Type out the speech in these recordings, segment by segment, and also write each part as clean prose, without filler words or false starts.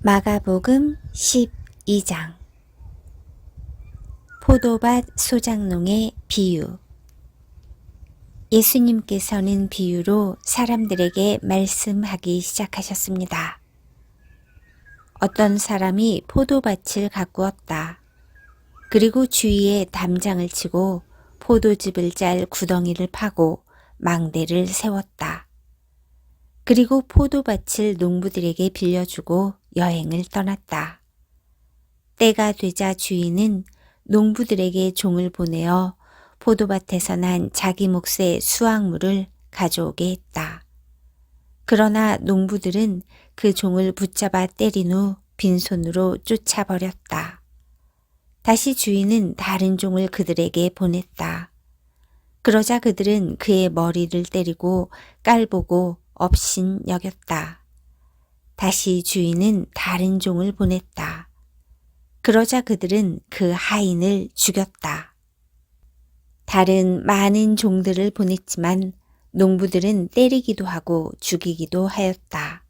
마가복음 12장 포도밭 소작농의 비유. 예수님께서는 비유로 사람들에게 말씀하기 시작하셨습니다. 어떤 사람이 포도밭을 가꾸었다. 그리고 주위에 담장을 치고 포도즙을 짤 구덩이를 파고 망대를 세웠다. 그리고 포도밭을 농부들에게 빌려주고 여행을 떠났다. 때가 되자 주인은 농부들에게 종을 보내어 포도밭에서 난 자기 몫의 수확물을 가져오게 했다. 그러나 농부들은 그 종을 붙잡아 때린 후 빈손으로 쫓아버렸다. 다시 주인은 다른 종을 그들에게 보냈다. 그러자 그들은 그의 머리를 때리고 깔보고 업신 여겼다. 다시 주인은 다른 종을 보냈다. 그러자 그들은 그 하인을 죽였다. 다른 많은 종들을 보냈지만 농부들은 때리기도 하고 죽이기도 하였다.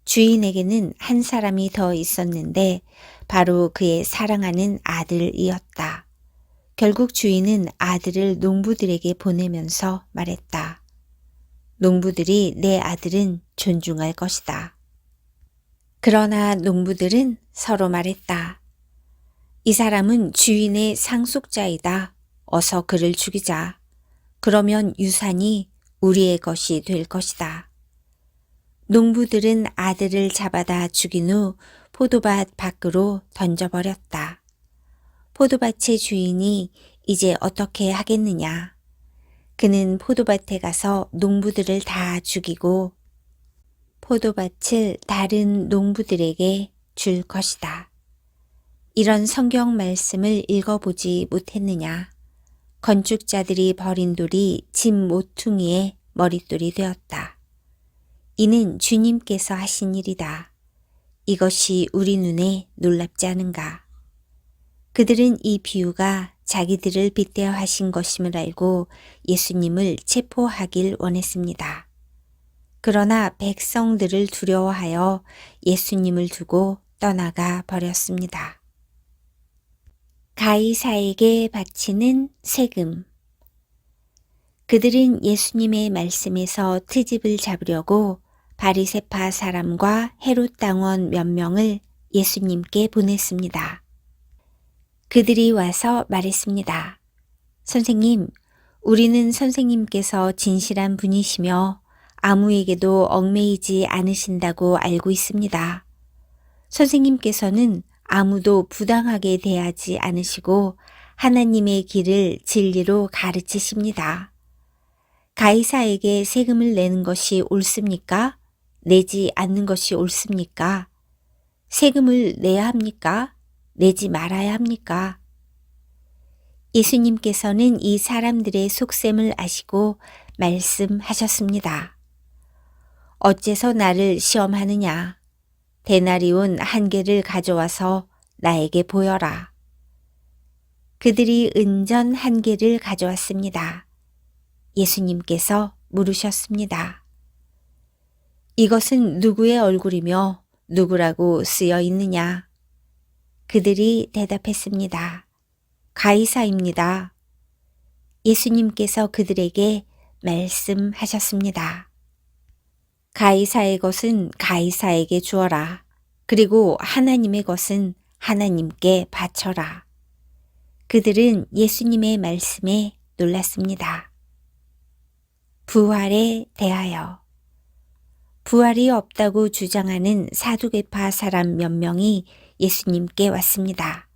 주인에게는 한 사람이 더 있었는데 바로 그의 사랑하는 아들이었다. 결국 주인은 아들을 농부들에게 보내면서 말했다. 농부들이 내 아들은 존중할 것이다. 그러나 농부들은 서로 말했다. 이 사람은 주인의 상속자이다. 어서 그를 죽이자. 그러면 유산이 우리의 것이 될 것이다. 농부들은 아들을 잡아다 죽인 후 포도밭 밖으로 던져버렸다. 포도밭의 주인이 이제 어떻게 하겠느냐. 그는 포도밭에 가서 농부들을 다 죽이고 포도밭을 다른 농부들에게 줄 것이다. 이런 성경 말씀을 읽어보지 못했느냐. 건축자들이 버린 돌이 집 모퉁이의 머릿돌이 되었다. 이는 주님께서 하신 일이다. 이것이 우리 눈에 놀랍지 않은가. 그들은 이 비유가 자기들을 빗대어 하신 것임을 알고 예수님을 체포하길 원했습니다. 그러나 백성들을 두려워하여 예수님을 두고 떠나가 버렸습니다. 가이사에게 바치는 세금. 그들은 예수님의 말씀에서 트집을 잡으려고 바리새파 사람과 헤롯 당원 몇 명을 예수님께 보냈습니다. 그들이 와서 말했습니다. 선생님, 우리는 선생님께서 진실한 분이시며 아무에게도 얽매이지 않으신다고 알고 있습니다. 선생님께서는 아무도 부당하게 대하지 않으시고 하나님의 길을 진리로 가르치십니다. 가이사에게 세금을 내는 것이 옳습니까? 내지 않는 것이 옳습니까? 세금을 내야 합니까? 내지 말아야 합니까? 예수님께서는 이 사람들의 속셈을 아시고 말씀하셨습니다. 어째서 나를 시험하느냐? 데나리온 한 개를 가져와서 나에게 보여라. 그들이 은전 한 개를 가져왔습니다. 예수님께서 물으셨습니다. 이것은 누구의 얼굴이며 누구라고 쓰여 있느냐? 그들이 대답했습니다. 가이사입니다. 예수님께서 그들에게 말씀하셨습니다. 가이사의 것은 가이사에게 주어라. 그리고 하나님의 것은 하나님께 바쳐라. 그들은 예수님의 말씀에 놀랐습니다. 부활에 대하여. 부활이 없다고 주장하는 사두개파 사람 몇 명이 예수님께 왔습니다.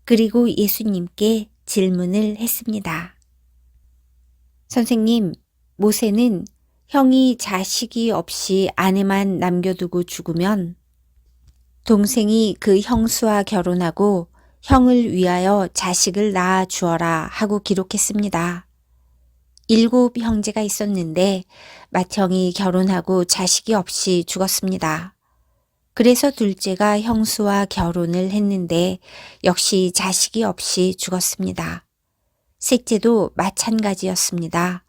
그리고 예수님께 질문을 했습니다. 선생님, 모세는 형이 자식이 없이 아내만 남겨두고 죽으면 동생이 그 형수와 결혼하고 형을 위하여 자식을 낳아 주어라 하고 기록했습니다. 7 형제가 있었는데 맏형이 결혼하고 자식이 없이 죽었습니다. 그래서 둘째가 형수와 결혼을 했는데 역시 자식이 없이 죽었습니다. 셋째도 마찬가지였습니다.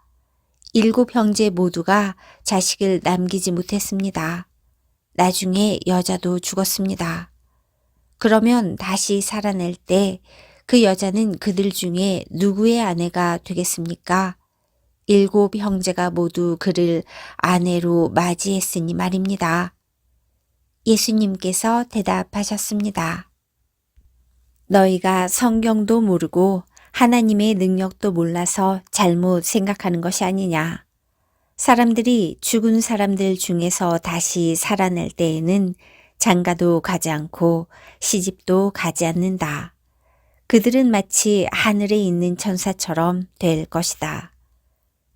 7 형제 모두가 자식을 남기지 못했습니다. 나중에 여자도 죽었습니다. 그러면 다시 살아날 때 그 여자는 그들 중에 누구의 아내가 되겠습니까? 7 형제가 모두 그를 아내로 맞이했으니 말입니다. 예수님께서 대답하셨습니다. 너희가 성경도 모르고 하나님의 능력도 몰라서 잘못 생각하는 것이 아니냐. 사람들이 죽은 사람들 중에서 다시 살아날 때에는 장가도 가지 않고 시집도 가지 않는다. 그들은 마치 하늘에 있는 천사처럼 될 것이다.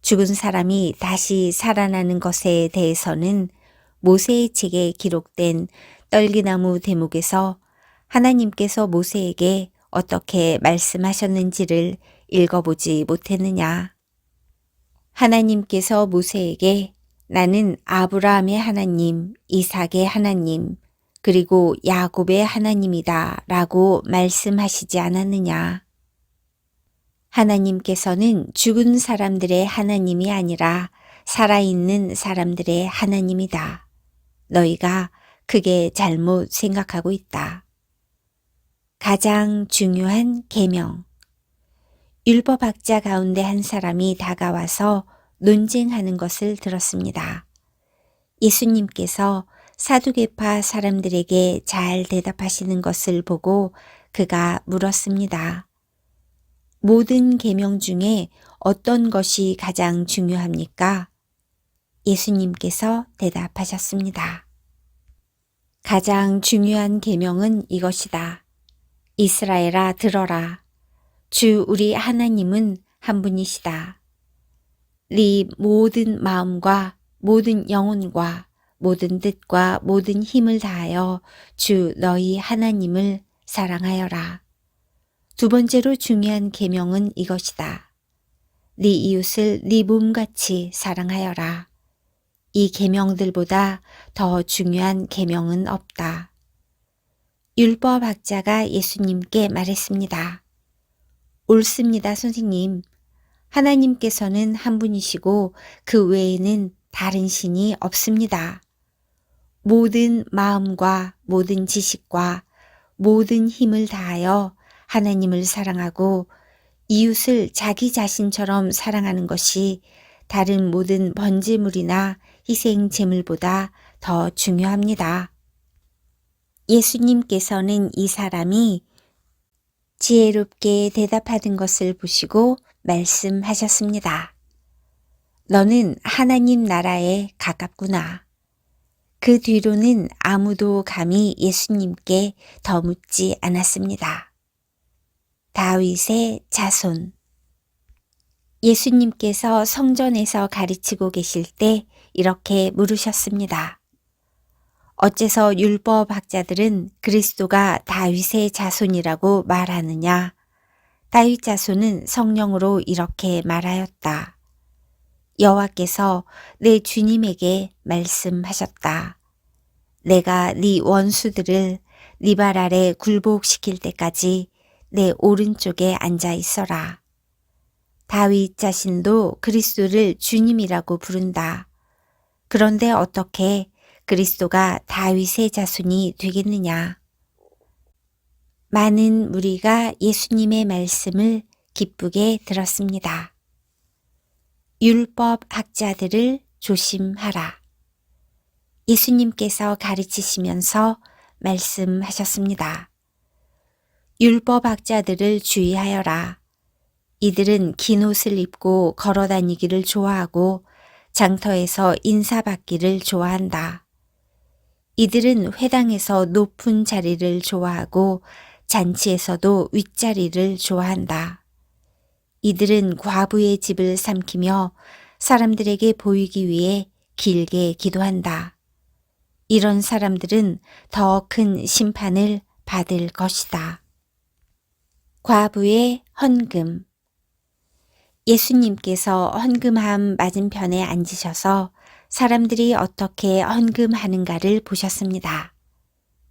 죽은 사람이 다시 살아나는 것에 대해서는 모세의 책에 기록된 떨기나무 대목에서 하나님께서 모세에게 어떻게 말씀하셨는지를 읽어보지 못했느냐. 하나님께서 모세에게 나는 아브라함의 하나님, 이삭의 하나님, 그리고 야곱의 하나님이다 라고 말씀하시지 않았느냐. 하나님께서는 죽은 사람들의 하나님이 아니라 살아있는 사람들의 하나님이다. 너희가 크게 잘못 생각하고 있다. 가장 중요한 계명. 율법학자 가운데 한 사람이 다가와서 논쟁하는 것을 들었습니다. 예수님께서 사두개파 사람들에게 잘 대답하시는 것을 보고 그가 물었습니다. 모든 계명 중에 어떤 것이 가장 중요합니까? 예수님께서 대답하셨습니다. 가장 중요한 계명은 이것이다. 이스라엘아 들어라. 주 우리 하나님은 한 분이시다. 네 모든 마음과 모든 영혼과 모든 뜻과 모든 힘을 다하여 주 너희 하나님을 사랑하여라. 두 번째로 중요한 계명은 이것이다. 네 이웃을 네 몸같이 사랑하여라. 이 계명들보다 더 중요한 계명은 없다. 율법학자가 예수님께 말했습니다. 옳습니다, 선생님. 하나님께서는 한 분이시고 그 외에는 다른 신이 없습니다. 모든 마음과 모든 지식과 모든 힘을 다하여 하나님을 사랑하고 이웃을 자기 자신처럼 사랑하는 것이 다른 모든 번제물이나 희생 제물보다 더 중요합니다. 예수님께서는 이 사람이 지혜롭게 대답하던 것을 보시고 말씀하셨습니다. 너는 하나님 나라에 가깝구나. 그 뒤로는 아무도 감히 예수님께 더 묻지 않았습니다. 다윗의 자손. 예수님께서 성전에서 가르치고 계실 때 이렇게 물으셨습니다. 어째서 율법학자들은 그리스도가 다윗의 자손이라고 말하느냐? 다윗 자손은 성령으로 이렇게 말하였다. 여호와께서 내 주님에게 말씀하셨다. 내가 네 원수들을 네 발 아래 굴복시킬 때까지 내 오른쪽에 앉아 있어라. 다윗 자신도 그리스도를 주님이라고 부른다. 그런데 어떻게 그리스도가 다윗의 자손이 되겠느냐? 많은 무리가 예수님의 말씀을 기쁘게 들었습니다. 율법 학자들을 조심하라. 예수님께서 가르치시면서 말씀하셨습니다. 율법 학자들을 주의하여라. 이들은 긴 옷을 입고 걸어 다니기를 좋아하고 장터에서 인사받기를 좋아한다. 이들은 회당에서 높은 자리를 좋아하고 잔치에서도 윗자리를 좋아한다. 이들은 과부의 집을 삼키며 사람들에게 보이기 위해 길게 기도한다. 이런 사람들은 더 큰 심판을 받을 것이다. 과부의 헌금. 예수님께서 헌금함 맞은편에 앉으셔서 사람들이 어떻게 헌금하는가를 보셨습니다.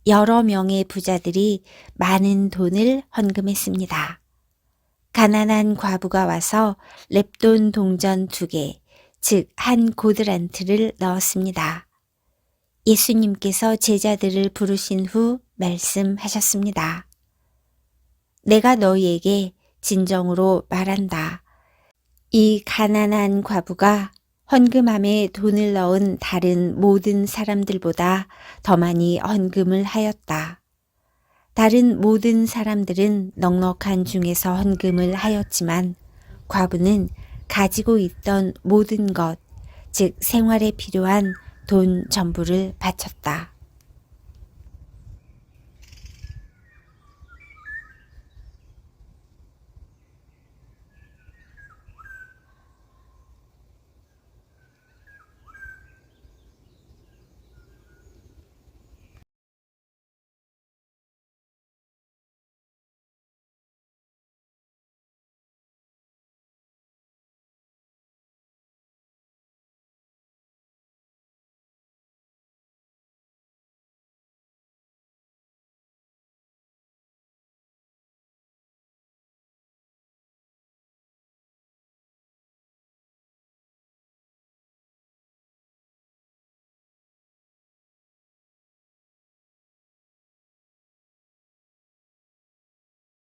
여러 명의 부자들이 많은 돈을 헌금했습니다. 가난한 과부가 와서 렙돈 동전 2개, 즉 한 고드란트를 넣었습니다. 예수님께서 제자들을 부르신 후 말씀하셨습니다. 내가 너희에게 진정으로 말한다. 이 가난한 과부가 헌금함에 돈을 넣은 다른 모든 사람들보다 더 많이 헌금을 하였다. 다른 모든 사람들은 넉넉한 중에서 헌금을 하였지만 과부는 가지고 있던 모든 것, 즉 생활에 필요한 돈 전부를 바쳤다.